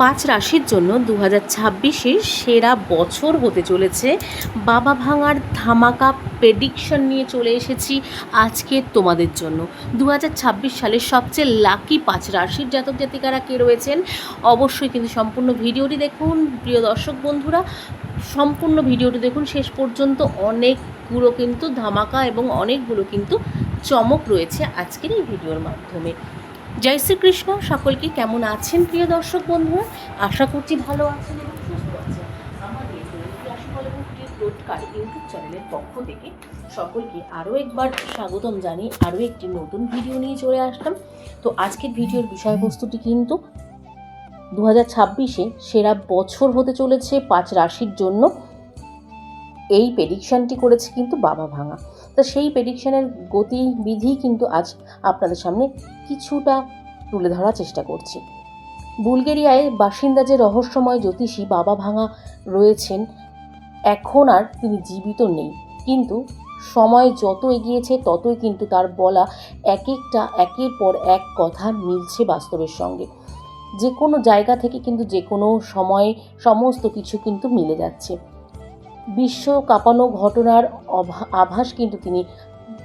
পাঁচ রাশির জন্য 2026-এর সেরা বছর হতে চলেছে। বাবা ভাঙার ধামাকা প্রেডিকশন নিয়ে চলে এসেছি আজকে তোমাদের জন্য। 2026 সালের সবচেয়ে লাকি পাঁচ রাশির জাতক জাতিকারা কে রয়েছেন অবশ্যই কিন্তু সম্পূর্ণ ভিডিওটি দেখুন। প্রিয় দর্শক বন্ধুরা, সম্পূর্ণ ভিডিওটি দেখুন শেষ পর্যন্ত। অনেকগুলো কিন্তু ধামাকা এবং অনেকগুলো কিন্তু চমক রয়েছে আজকের এই ভিডিওর মাধ্যমে। জয় শ্রীকৃষ্ণ। সকলকে কেমন আছেন প্রিয় দর্শক বন্ধুরা? আশা করছি ভালো আছেন এবং সুস্থ আছেন। আমাদের রাশিফল এবং টোটকার ইউটিউব চ্যানেলের পক্ষ থেকে সকলকে আরও একবার স্বাগতম জানিয়ে আরও একটি নতুন ভিডিও নিয়ে চলে আসলাম। তো আজকের ভিডিওর বিষয়বস্তুটি কিন্তু 2026-এ সেরা বছর হতে চলেছে পাঁচ রাশির জন্য। এই প্রেডিকশানটি করেছে কিন্তু বাবা ভাঙা। তো সেই প্রেডিকশানের গতিবিধি কিন্তু আজ আপনাদের সামনে কিছুটা তুলে ধরার চেষ্টা করছি। বুলগেরিয়ায় বাসিন্দা যে রহস্যময় জ্যোতিষী বাবা ভাঙা রয়েছেন, এখন আর তিনি জীবিত নেই, কিন্তু সময় যত এগিয়েছে ততই কিন্তু তার বলা একের পর এক কথা মিলছে বাস্তবের সঙ্গে। যে কোনো জায়গা থেকে কিন্তু যে কোনো সময়ে সমস্ত কিছু কিন্তু মিলে যাচ্ছে। বিশ্ব কাঁপানো ঘটনার আভাস কিন্তু তিনি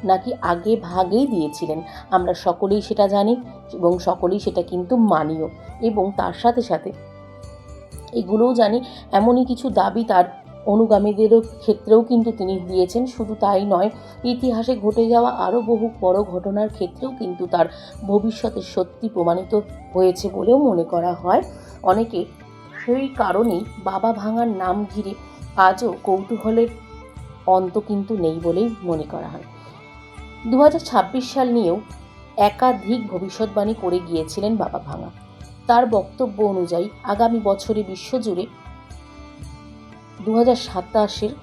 নাকি আগে ভাগেই দিয়েছিলেন। আমরা সকলেই সেটা জানি এবং সকলেই সেটা কিন্তু মানিও, এবং তার সাথে সাথে এগুলোও জানি এমনই কিছু দাবি তার অনুগামীদেরও ক্ষেত্রেও কিন্তু তিনি দিয়েছেন। শুধু তাই নয়, ইতিহাসে ঘটে যাওয়া আরও বহু বড় ঘটনার ক্ষেত্রেও কিন্তু তার ভবিষ্যতের সত্যি প্রমাণিত হয়েছে বলেও মনে করা হয়। অনেকে সেই কারণেই বাবা ভাঙার নাম ঘিরে আজও কৌতূহলের অন্ত কিন্তু নেই বলেই মনে করা হয়। 2026 সাল নিয়েও একাধিক ভবিষ্যৎবাণী করে গিয়েছিলেন বাবা ভাঙা। তার বক্তব্য অনুযায়ী আগামী বছরে বিশ্বজুড়ে 2027-এর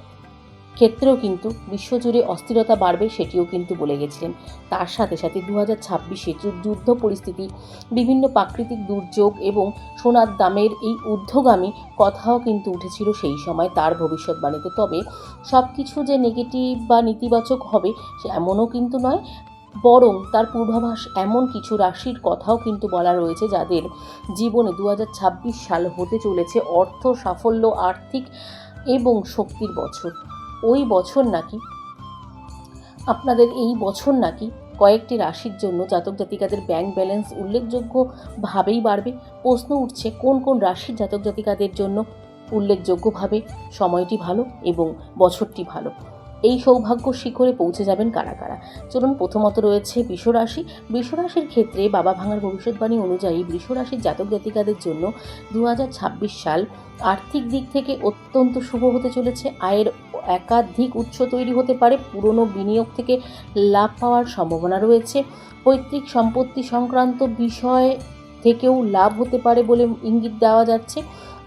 ক্ষেত্রেও কিন্তু বিশ্বজুড়ে অস্থিরতা বাড়বে, সেটিও কিন্তু বলে গেছিলেন। তার সাথে সাথে 2026-এ যুদ্ধ পরিস্থিতি, বিভিন্ন প্রাকৃতিক দুর্যোগ এবং সোনার দামের এই ঊর্ধ্বগামী কথাও কিন্তু উঠেছিল সেই সময় তার ভবিষ্যৎবাণীতে। তবে সব কিছু যে নেগেটিভ বা নেতিবাচক হবে সে এমনও কিন্তু নয়, বরং তার পূর্বাভাস এমন কিছু রাশির কথাও কিন্তু বলা রয়েছে যাদের জীবনে 2026 সাল হতে চলেছে অর্থ, সাফল্য, আর্থিক এবং শক্তির বছর। ওই বছর নাকি আপনাদের এই বছর নাকি কয়েকটি রাশির জন্য জাতক জাতিকাদের ব্যাংক ব্যালেন্স উল্লেখযোগ্যভাবেই বাড়বে। প্রশ্ন উঠছে কোন কোন রাশির জাতক জাতিকাদের জন্য উল্লেখযোগ্যভাবে সময়টি ভালো এবং বছরটি ভালো। এই সৌভাগ্য শিখরে পৌঁছে যাবেন কারা কারা? চলুন, প্রথমত রয়েছে বৃষরাশি। বৃষরাশির ক্ষেত্রে বাবা ভাঙার ভবিষ্যৎবাণী অনুযায়ী বৃষরাশির জাতক জাতিকাদের জন্য 2026 সাল আর্থিক দিক থেকে অত্যন্ত শুভ হতে চলেছে। আয়ের একাধিক উৎস তৈরি হতে পারে, পুরনো বিনিয়োগ থেকে লাভ পাওয়ার সম্ভাবনা রয়েছে। পৈতৃক সম্পত্তি সংক্রান্ত বিষয় থেকেও লাভ হতে পারে বলে ইঙ্গিত দেওয়া যাচ্ছে।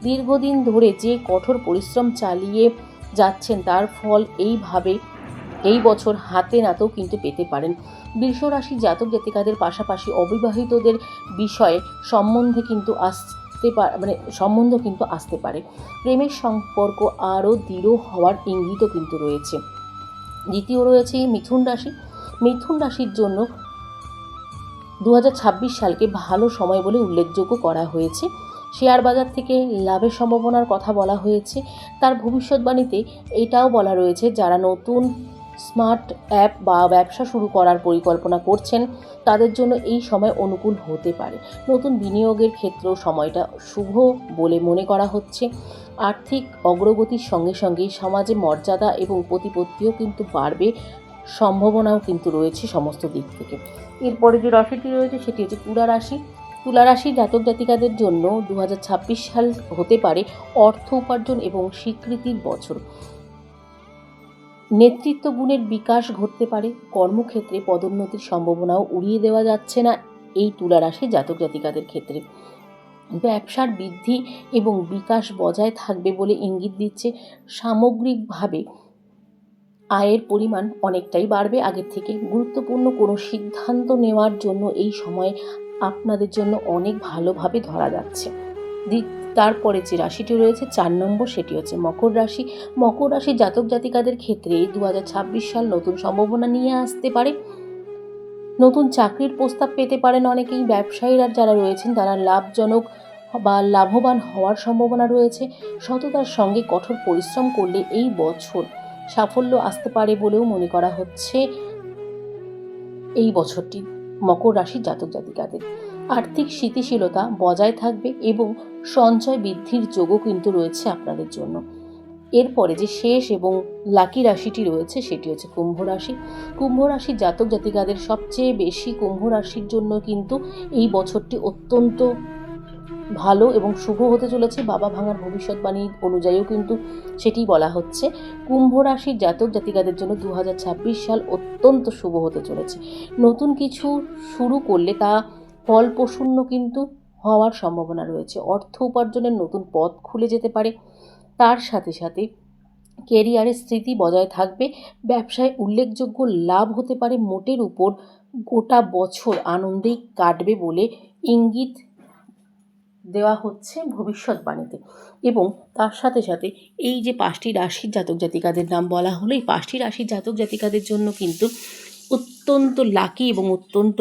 দীর্ঘদিন ধরে যে কঠোর পরিশ্রম চালিয়ে যাচ্ছেন তার ফল এই বছর হাতে নাতেও কিন্তু পেতে পারেন। বৃষরাশি জাতক জাতিকাদের পাশাপাশি অবিবাহিতদের বিষয়ে সম্বন্ধ কিন্তু আসতে পারে। প্রেমের সম্পর্ক আরও দৃঢ় হওয়ার ইঙ্গিতও কিন্তু রয়েছে। দ্বিতীয় রয়েছে মিথুন রাশি। মিথুন রাশির জন্য 2026 সালকে ভালো সময় বলে উল্লেখযোগ্য করা হয়েছে। শেয়ার বাজার থেকে লাভের সম্ভাবনার কথা বলা হয়েছে। তার ভবিষ্যৎবাণীতে এটাও বলা রয়েছে যারা নতুন স্মার্ট অ্যাপ বা ব্যবসা শুরু করার পরিকল্পনা করছেন তাদের জন্য এই সময় অনুকূল হতে পারে। নতুন বিনিয়োগের ক্ষেত্রেও সময়টা শুভ বলে মনে করা হচ্ছে। আর্থিক অগ্রগতির সঙ্গে সঙ্গে সমাজে মর্যাদা এবং প্রতিপত্তিও কিন্তু বাড়বে, সম্ভাবনাও কিন্তু রয়েছে সমস্ত দিক থেকে। এরপরে যে রাশিটি রয়েছে সেটি হচ্ছে তুলা রাশি। তুলা রাশির জাতক জাতিকাদের জন্য 2026 সাল হতে পারে অর্থ উপার্জন এবং স্বীকৃতির বছর। নেতৃত্ব গুণের বিকাশ ঘটতে পারে। কর্মক্ষেত্রে পদোন্নতির সম্ভাবনাও উড়িয়ে দেওয়া যাচ্ছে না এই তুলা রাশির জাতক জাতিকাদের ক্ষেত্রে। ব্যবসার বৃদ্ধি এবং বিকাশ বজায় থাকবে বলে ইঙ্গিত দিচ্ছে। সামগ্রিকভাবে আয়ের পরিমাণ অনেকটাই বাড়বে আগের থেকে। গুরুত্বপূর্ণ কোনো সিদ্ধান্ত নেওয়ার জন্য এই সময় আপনাদের জন্য অনেক ভালোভাবে ধরা যাচ্ছে। তারপরে যে রাশিটি রয়েছে 4 নম্বর, সেটি হচ্ছে মকর রাশি। মকর রাশির জাতক জাতিকাদের ক্ষেত্রে 2026 সাল নতুন সম্ভাবনা নিয়ে আসতে পারে। নতুন চাকরির প্রস্তাব পেতে পারেন অনেকেই। ব্যবসায়ীরা যারা রয়েছেন তারা লাভজনক বা লাভবান হওয়ার সম্ভাবনা রয়েছে। সততার সঙ্গে কঠোর পরিশ্রম করলে এই বছর সাফল্য আসতে পারে বলেও মনে করা হচ্ছে এই বছরটি মকর রাশির জাতক জাতিকাদের। আর্থিক স্থিতিশীলতা বজায় থাকবে এবং সঞ্চয় বৃদ্ধির যোগও কিন্তু রয়েছে আপনাদের জন্য। এরপরে যে শেষ এবং লাকি রাশিটি রয়েছে সেটি হচ্ছে কুম্ভ রাশি। কুম্ভ রাশির জাতক জাতিকাদের সবচেয়ে বেশি কুম্ভ রাশির জন্য কিন্তু এই বছরটি অত্যন্ত ভালো এবং শুভ হতে চলেছে। বাবা ভাঙার ভবিষ্যৎবাণী অনুযায়ীও কিন্তু সেটি বলা হচ্ছে। কুম্ভ রাশির জাতক জাতিকাদের জন্য 2026 সাল অত্যন্ত শুভ হতে চলেছে। নতুন কিছু শুরু করলে তা ফলপ্রসূ কিন্তু হওয়ার সম্ভাবনা রয়েছে। অর্থ উপার্জনের নতুন পথ খুলে যেতে পারে। তার সাথে সাথে কেরিয়ারের স্থিতি বজায় থাকবে। ব্যবসায় উল্লেখযোগ্য লাভ হতে পারে। মোটের উপর গোটা বছর আনন্দেই কাটবে বলে ইঙ্গিত দেওয়া হচ্ছে ভবিষ্যৎবাণীতে। এবং তার সাথে সাথে এই যে 5টি রাশির জাতক জাতিকাদের নাম বলা হলো, এই 5টি রাশির জাতক জাতিকাদের জন্য কিন্তু অত্যন্ত লাকি এবং অত্যন্ত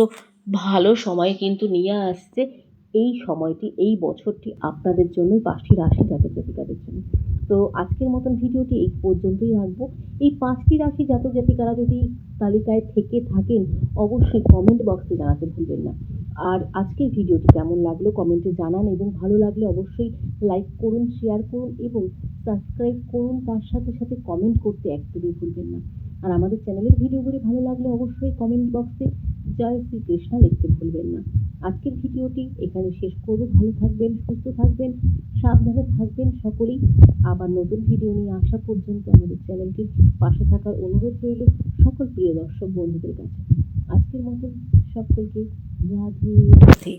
ভালো সময় কিন্তু নিয়ে আসছে এই সময়টি, এই বছরটি আপনাদের জন্য 5টি রাশির জাতক জাতিকাদের জন্য। তো আজকের মতন ভিডিওটি এই পর্যন্তই রাখবো। এই 5টি রাশি জাতক জাতিকারা যদি তালিকায় থেকে থাকেন অবশ্যই কমেন্ট বক্সে জানাতে ভুলবেন না। আর আজকের ভিডিওটি কেমন লাগলো কমেন্টে জানান এবং ভালো লাগলে অবশ্যই লাইক করুন, শেয়ার করুন এবং সাবস্ক্রাইব করুন। তার সাথে সাথে কমেন্ট করতে একদমই ভুলবেন না। আর আমাদের চ্যানেলের ভিডিওগুলি ভালো লাগলে অবশ্যই কমেন্ট বক্সে জয় শ্রীকৃষ্ণ লিখতে ভুলবেন না। আজকের ভিডিওটি এখানে শেষ করব। ভালো থাকবেন, সুস্থ থাকবেন, সাবধানে থাকবেন সকলেই। আবার নতুন ভিডিও নিয়ে আসা পর্যন্ত আমাদের চ্যানেলটির পাশে থাকার অনুরোধ রইল সকল প্রিয় দর্শক বন্ধুদের কাছে। আজকের মতন সকলকে রাধে রাধে।